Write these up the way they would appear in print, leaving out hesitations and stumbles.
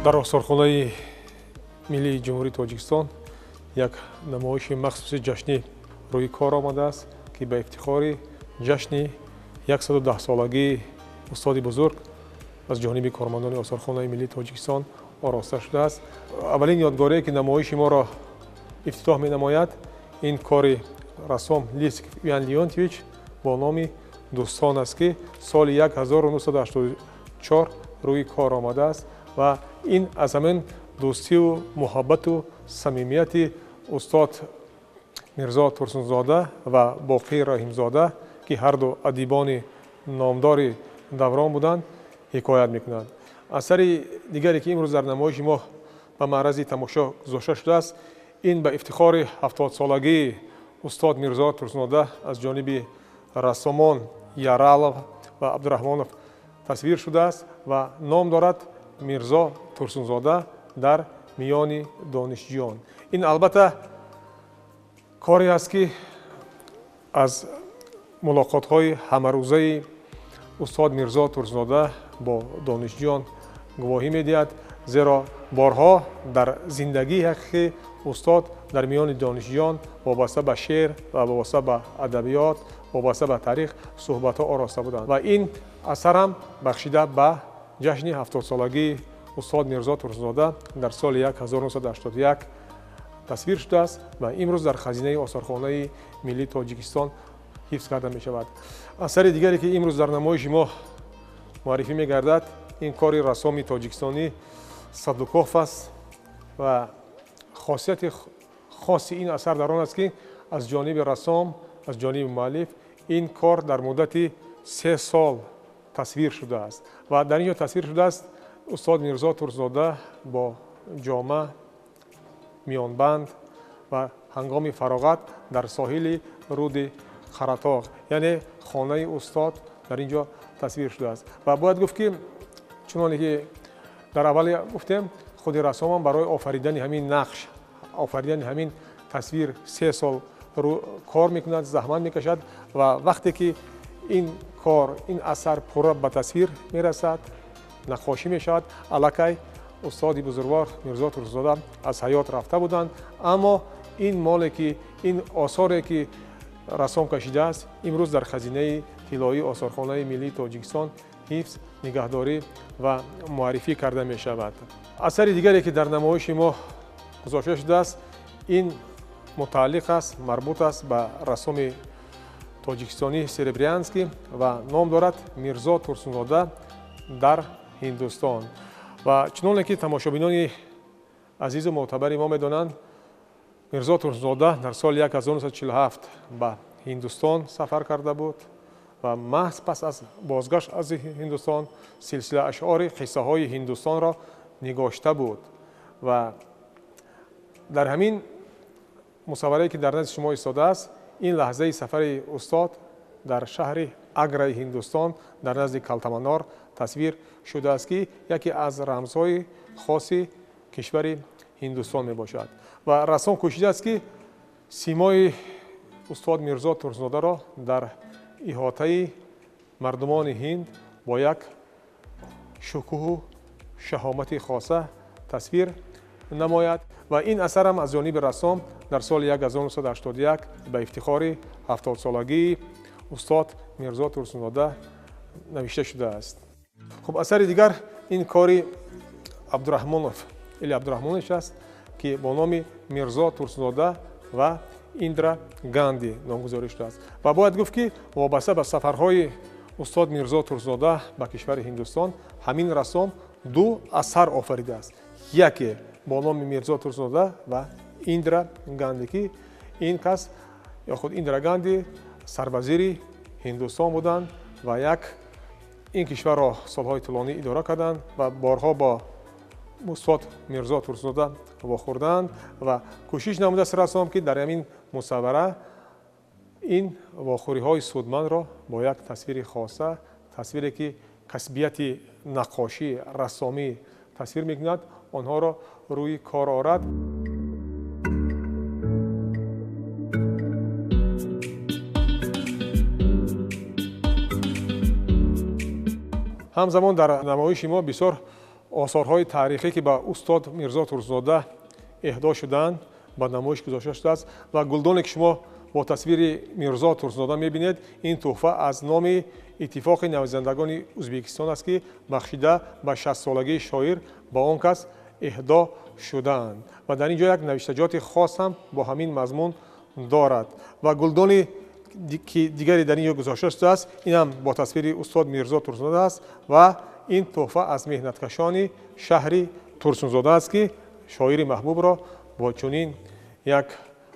дар осорхонаи миллии ҷумҳурии Тоҷикистон як намоиши махсуси ҷашнӣ рӯи кор омадааст, ки ба ифтихори ҷашни 110-солагии устоди бузург аз ҷониби кормандони осорхонаи миллии Тоҷикистон ороста шудааст. Аввалин ёдгорие, ки намоиши моро ифтитоҳ менамояд, ин кори рассом Лиск Иван Леонтьевич бо номи «Дӯстон» аст, ки соли 1984 рӯи кор омадааст ва ин аз ҳамин дӯстиву муҳаббату самимияти устод Мирзо Турсунзода ва Боқӣ Раҳимзода, ки ҳарду адибони номдори даврон буданд, ҳикоят мекунад. Асари дигаре, ки имрӯз дар намоиши мо ба маърази тамошо гузошта шудааст, ин ба ифтихори 70-солагии устод Мирзо Турсунзода аз ҷониби рассомон Яралов ва Абдураҳмонов тасвир шудааст ва ном дорад Мирзо Турсунзода дар миёни донишҷӯён. Ин албатта коре аст, ки аз мулоқотҳои ҳамарӯзаи устод Мирзо Турсунзода бо донишҷӯён гувоҳӣ медиҳад, зеро борҳо дар зиндагии ҳақиқӣ устод дар миёни донишҷӯён вобаста ба шеър ва вобаста ба адабиёт, вобаста ба таърих суҳбатҳо ороста буданд. Ва ин асар ҳам бахшида ба ҷашни 70-солагии устод Мирзо Турсунзода дар соли 1981 тасвир шудааст ва имрӯз дар хазинаи осорхонаи миллии Тоҷикистон ҳифз карда мешавад. Асари дигаре, ки имрӯз дар намоиши мо муаррифӣ мегардад, ин кори рассоми тоҷикистонӣ Садлуков аст ва хосияти хоси ин асар дар он аст, ки аз ҷониби рассом, аз ҷониби муаллиф ин кор дар муддати 3 сол тасвир шудааст ва дар ин ҷо тасвир шудааст устод Мирзо Турсунзода бо ҷома, миёнбанд ва ҳангоми фароғат дар соҳили руди Қаратоғ, яъне хонаи устод дар ин ҷо тасвир шудааст. Ва бояд гуфт, ки чуноне ки дар аввал гуфтем, худи рассомам барои офаридани ҳамин нақш, офаридани ҳамин тасвир 3 сол кор мекунад, заҳмат мекашад ва вақте ки ин кор, ин асар пурра ба тасвир мерасад, нақошӣ мешавад, аллакай устоди бузургвор Мирзо Турсунзода аз ҳаёт рафта буданд, аммо ин моле, ки ин осоре, ки рассом кашидааст, имрӯз дар хазинаи тиллоии осорхонаи миллии Тоҷикистон ҳифз, нигаҳдорӣ ва муаррифӣ карда мешавад. Асари дигаре, ки дар намоиши мо гузошта шудааст, ин мутааллиқ аст, марбут аст ба рассоми тоҷикистонӣ серебрянский ва ном дорад Мирзо Турсунзода дар Ҳиндустон. ва чуноне ки тамошобинони азизу мӯътабари мо медонанд, Мирзо Турсунзода дар соли 1947 ба Ҳиндустон сафар карда буд ва маҳз пас аз бозгашт аз Ҳиндустон силсила ашъори қиссаҳои Ҳиндустонро нигошта буд. ва дар ҳамин мусавварае, ки дар назди шумо истодааст, ин лаҳзаи сафари устод дар шаҳри Аграи Ҳиндустон дар назди Калтаманор тасвир шудааст, ки яке аз рамзҳои хоси кишвари Ҳиндустон мебошад. ва рассон кӯшидааст, ки симои устод Мирзо Турсунзодаро дар иҳотаи мардумони Ҳинд бо як шукӯҳу шаҳомати хоса тасвир намояд. ва ин асарам аз ҷониби рассом дар соли 1981 ба ифтихори 70-солагии устод Мирзо Турсунзода навишта шудааст. хуб, асари дигар ин кори Абдураҳмонов или Абдураҳмонович аст, ки бо номи Мирзо Турсунзода ва Индира Ганди номгузорӣ шудааст. ва бояд гуфт, ки вобаста ба сафарҳои устод Мирзо Турсунзода ба кишвари Ҳиндустон ҳамин рассом 2 асар офаридааст. яке бо номи Мирзо Турсунзода ва Индира Ганди, ки ин кас ё худ Индира Ганди сарвазири Ҳиндустон буданд ва ин кишварро солҳои тӯлонӣ идора карданд ва борҳо бо устод Мирзо Турсунзода вохӯрданд ва кӯшиш намудааст рассом, ки дар ҳамин мусаввара ин вохӯриҳои судмандро бо як тасвири хоса, тасвире, ки касбияти наққошӣ, рассомӣ тасвир мекунад, онҳоро рӯи кор орад. ҳамзамон дар намоиши мо бисёр آثارهای تاریخی که با استاد میرزا ترسنزاده اهدا شدند به نمایش گذاشته شده است و گلدانی که شما با تصویر میرزا ترسنزاده میبینید این تحفه از نام اتفاق نویسندگان ازبکستان است که بخشیده به 60 سالگی شاعر با آن کس اهدا شدند و در اینجا یک نوشتجات خاص هم با همین مضمون دارد و گلدانی که دیگری در اینجا گذاشته شده است این هم با تصویر استاد میرزا ترسنزاده است و این تحفه از محنتکشان شهر ترسنزاده است که شاعر محبوب را با چنین یک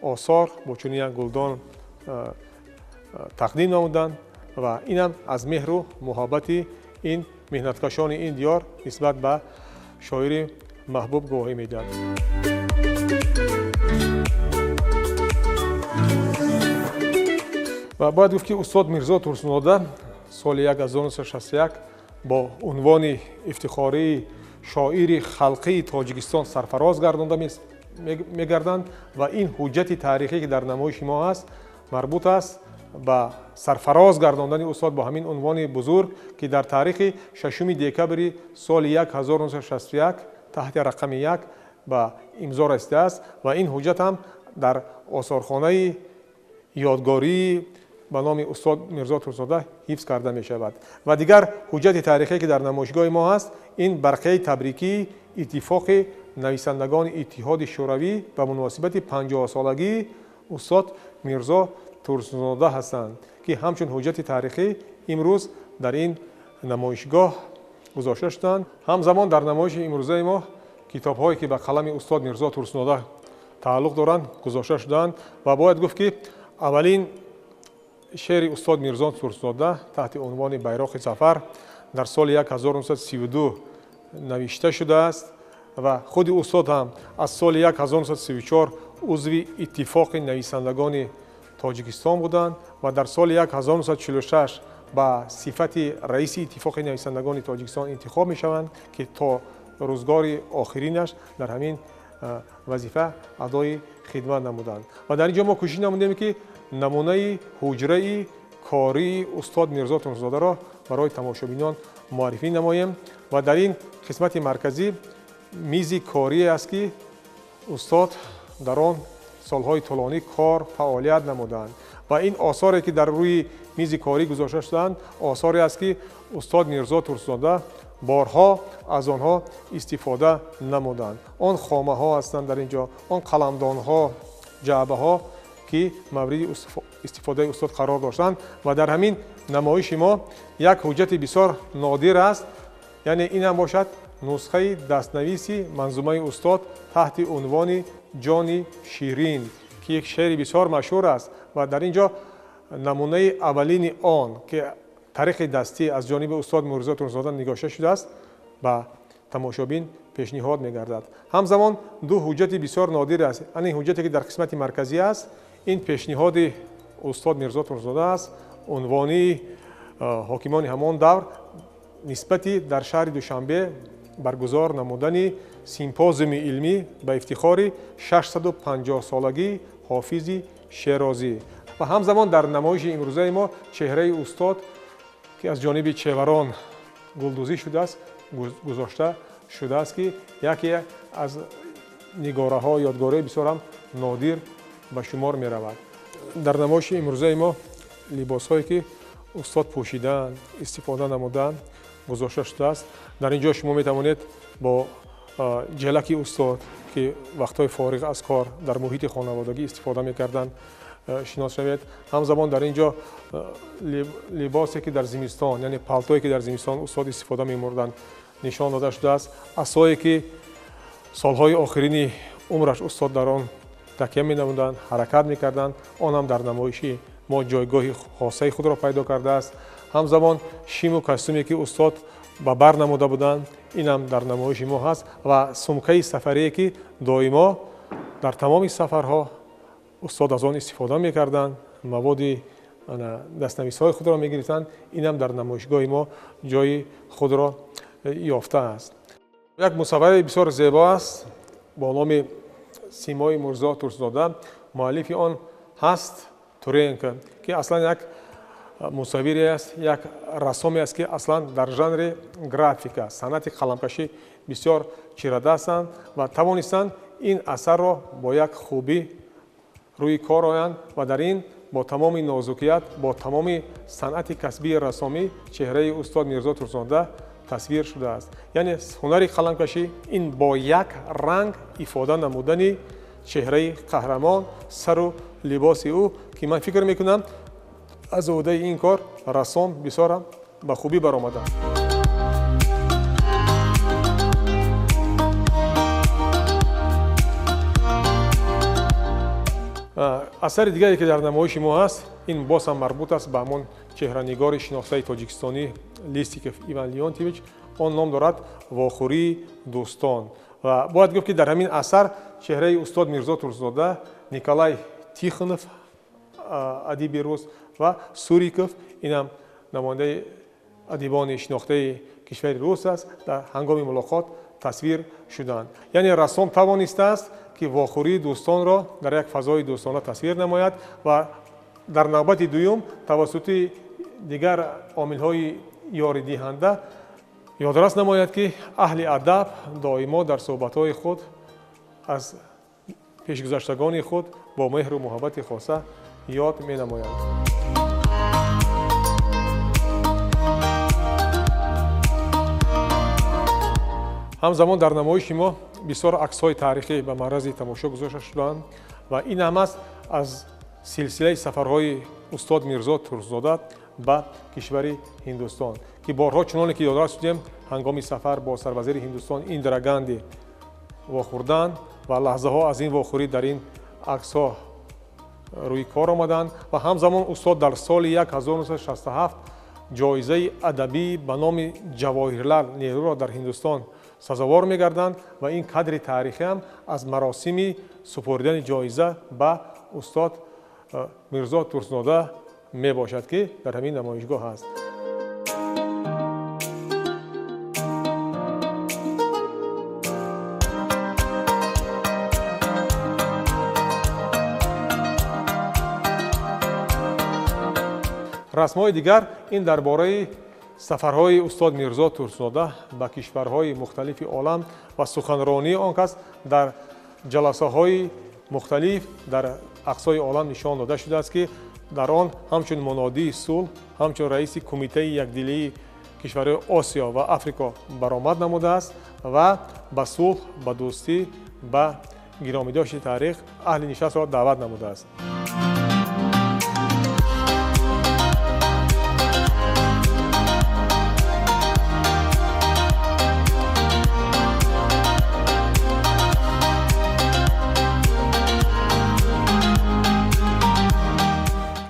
آثار با چنین یک گلدان تقدیم نمودند و این هم از مهر و محبت این محنتکشان این دیار نسبت به شاعر محبوب گواهی میدهد. و باید گفت که استاد میرزا ترسنزاده سال 1961 با عنوان افتخاری شاعر خلقی تاجیکستان سرفراز گردانده میگردند و این حجت تاریخی که در نمایش ما هست مربوط است به سرفراز گرداندن استاد با همین عنوان بزرگ که در تاریخ 6 دکبر سال 1961 تحت رقم 1 به امضا رسیده است و این حجت هم در آثارخانه یادگاری به نام استاد میرزا ترسنزاده حفظ کرده می شود و دیگر حجت تاریخی که در نمایشگاه ما هست این برقه تبریکی اتفاق نویسندگان اتحاد شوروی به مناسبت 50 سالگی استاد میرزا ترسنزاده هستند که همچون حجت تاریخی امروز در این نمایشگاه گذاشته شدند. همزمان در نمایش امروزه ما کتاب هایی که به قلم استاد میرزا ترسنزاده تعلق دارند گذاشته شدند و باید گفت که اولین شعر استاد میرزا ترسنزاده تحت عنوان بیرق ظفر در سال 1932 نوشته شده است و خود استاد هم از سال 1934 عضو اتفاق نویسندگان تاجیکستان بودند و در سال 1946 به صفت رئیس اتفاق نویسندگان تاجیکستان انتخاب می شوند که تا روزگار آخرینش در همین وظیفه ادای خدمت نمودند و در اینجا ما کوشش نمودیم که نمونه حجره کاری استاد میرزا ترسنزاده را برای تماشابینان معرفی نماییم و در این قسمت مرکزی میز کاری است که استاد در آن سالهای طولانی کار فعالیت نمودند و این آثاری که در روی میز کاری گذاشته شدند آثاری است که استاد میرزا ترسنزاده بارها از آنها استفاده نمودند. آن خامه ها هستند در اینجا، آن قلمدان ها، جعبه ها که مورد استفاده استاد قرار داشتند و در همین نمایش ما یک حجت بسیار نادر است، یعنی این هم باشد نسخه دستنویسی منظومه استاد تحت عنوان جان شیرین که یک شعر بسیار مشهور است و در اینجا نمونه اولین آن که طریق دستی از جانب استاد میرزا ترسنزاده نگاشته شده است و تماشابین پیشنهاد می‌گردد. همزمان دو حجت بسیار نادر است. این حجتی که در قسمت مرکزی است این پیشنهاد استاد میرزا ترسنزاده است، عنوانی حاکمان همان دور نسبت در شهر دوشنبه برگزار نمودن سیمپوزیوم علمی به افتخار 650 سالگی حافظ شیرازی و همزمان در نمایش امروزه ما چهره استاد که از جانب چهوران گلدوزی شده است گذاشته شده است که یکی از نگاره ها یادگاری بسیار هم نادر به شمار می رود. در نمایش امروزه ما لباس هایی که استاد پوشیدن استفاده نمودن گذاشته شده است. در اینجا شما می توانید با جلک استاد که وقتهای فارغ از کار در محیط خانوادگی استفاده می کردن شناس شوید. همزمان در اینجا لباسی که در زمستان یعنی پالتویی که در زمستان استاد استفاده می مردن نشان داده شده است. عصایی که سالهای آخرین عمرش استاد در آن تکیه می نمودند، حرکت می کردند، آن هم در نمایشی ما جایگاه خاصه خود را پیدا کرده است. همزمان شیم و کاستومی که استاد به بر نموده بودند این هم در نمایش ما هست و سمکه سفری که دائما در تمام سفرها استاد از آن استفاده می کردند، مواد دستنویس های خود را می گرفتند، این هم در نمایشگاه ما جای خود را یافته است. یک مصور بسیار زیبا است با نام سیمای میرزا ترسنزاده، مؤلف آن هست تورنک که اصلا یک мусаввире аст, як рассоме аст, ки аслан дар жанри графика, санъати қаламкашӣ бисёр чирадастанд ва тавонистанд ин асарро бо як хубӣ рӯи кор оянд ва дар ин бо тамоми нозукият, бо тамоми санъати касбии рассомӣ чеҳраи устод Мирзо Турсунода тасвир шудааст. Яъне ҳунари қаламкашӣ ин бо як ранг ифода намудани чеҳраи қаҳрамон, сару либоси ӯ, ки ман фикр мекунам аз ӯҳдаи ин кор рассом бисёр ба хубӣ баромадааст. асари дигаре ки дар намоиши мо ҳаст, ин боз ҳам марбут аст ба ҳамон чеҳранигори шинохтаи тоҷикистонӣ Листиков Иван Леонтьевич. Он ном дорад «Вохӯрии дӯстон». ва бояд гуфт ки дар ҳамин асар чеҳраи устод Мирзо Турсунода, Николай Тихонов адиби рус ва Суриков, инам намояндаи адибони шинохтаи кишвари рус аст, дар ҳангоми мулоқот тасвир шуданд. Яъне рассом тавонистааст ки вохӯрии дӯстонро дар як фазои дӯстона тасвир намояд ва дар навбати дуюм тавассути дигар омилҳои ёридиҳанда ёдрас намояд ки аҳли адаб доимо дар суҳбатҳои худ аз пешгузаштагони худ бо меҳру муҳаббати хоса ёд менамоянд. ҳамзамон дар намоиши мо бисёр аксҳои таърихӣ ба маърази тамошо гузошта шуданд ва ин ҳам аст аз силсилаи сафарҳои устод Мирзо Турсунода ба кишвари Ҳиндустон, ки борҳо чуноне ки ёдрас шудем, ҳангоми сафар бо сарвазири Ҳиндустон Индира Ганди вохӯрданд ва лаҳзаҳо аз ин вохӯрӣ дар ин аксҳо рӯи кор омаданд ва ҳамзамон устод дар соли 1967 ҷоизаи адабӣ ба номи Ҷавоҳирлал Неҳруро дар Ҳиндустон сазовор мегарданд ва ин кадри таърихӣ ҳам аз маросими супоридани ҷоиза ба устод Мирзо Турсунода мебошад, ки дар ҳамин намоишгоҳ ҳаст. расмҳои дигар ин дар бораи сафарҳои устод Мирзо Турсунода ба кишварҳои мухталифи олам ва суханронии он кас дар ҷаласаҳои мухталиф дар ақсои олам нишон дода шудааст, ки дар он ҳамчун мунодии сулҳ, ҳамчун раиси кумитаи якдилии кишварҳои Осиё ва Африко баромад намудааст ва ба сулҳ, ба дӯстӣ, ба гиромидошти таърих аҳли нишастро даъват намудааст.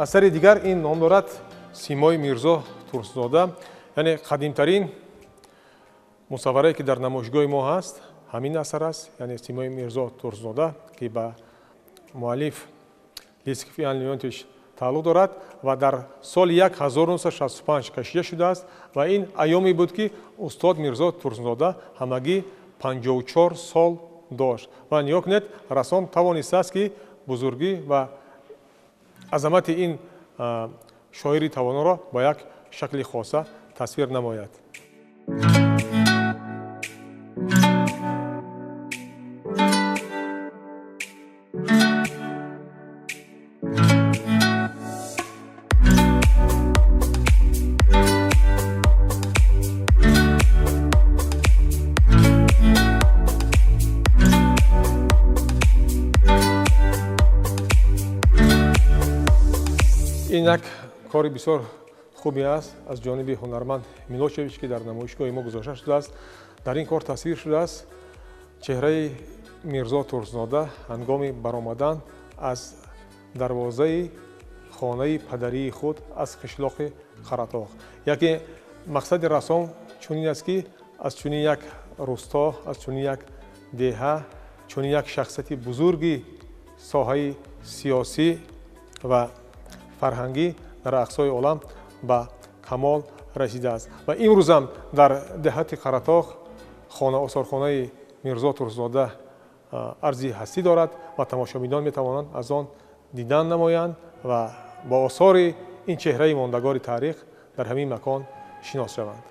асари дигар ин ном дорад Симои Мирзо Турсунода, яъне қадимтарин мусавварае ки дар намоишгоҳи мо ҳаст ҳамин асар аст, яъне Симои Мирзо Турсунода, ки ба муаллиф Листиков Иван Леонтьевич тааллуқ дорад ва дар соли 1965 кашида шудааст ва ин айёме буд, ки устод Мирзо Турсунода ҳамагӣ 54 сол дошт ва ниҳо кунед, рассом тавонистааст ки бузургӣ ва азамати ин шоири тавоноро ба як шакли хоса тасвир намояд. ин як кори бисёр хубе аст аз ҷониби ҳунарманд Милошевич, ки дар намоишгоҳи мо гузошта шудааст. дар ин кор тасвир шудааст чеҳраи Мирзо Турсунода ҳангоми баромадан аз дарвозаи хонаи падарии худ аз қишлоқи Қаратоғ. яке мақсади рассом чунин аст, ки аз чунин як рӯсто, аз чунин як деҳа, чунин як шахсияти бузурги соҳаи сиёсӣ ва фарҳангӣ дар ақсои олам ба камол расидааст. ва имрӯзам дар деҳати Қаратоғ осорхонаи Мирзо Турсунода арзи ҳастӣ дорад ва тамошобинон метавонанд аз он дидан намоянд ва бо осори ин чеҳраи мондагори таърих дар ҳамин макон шинос шаванд.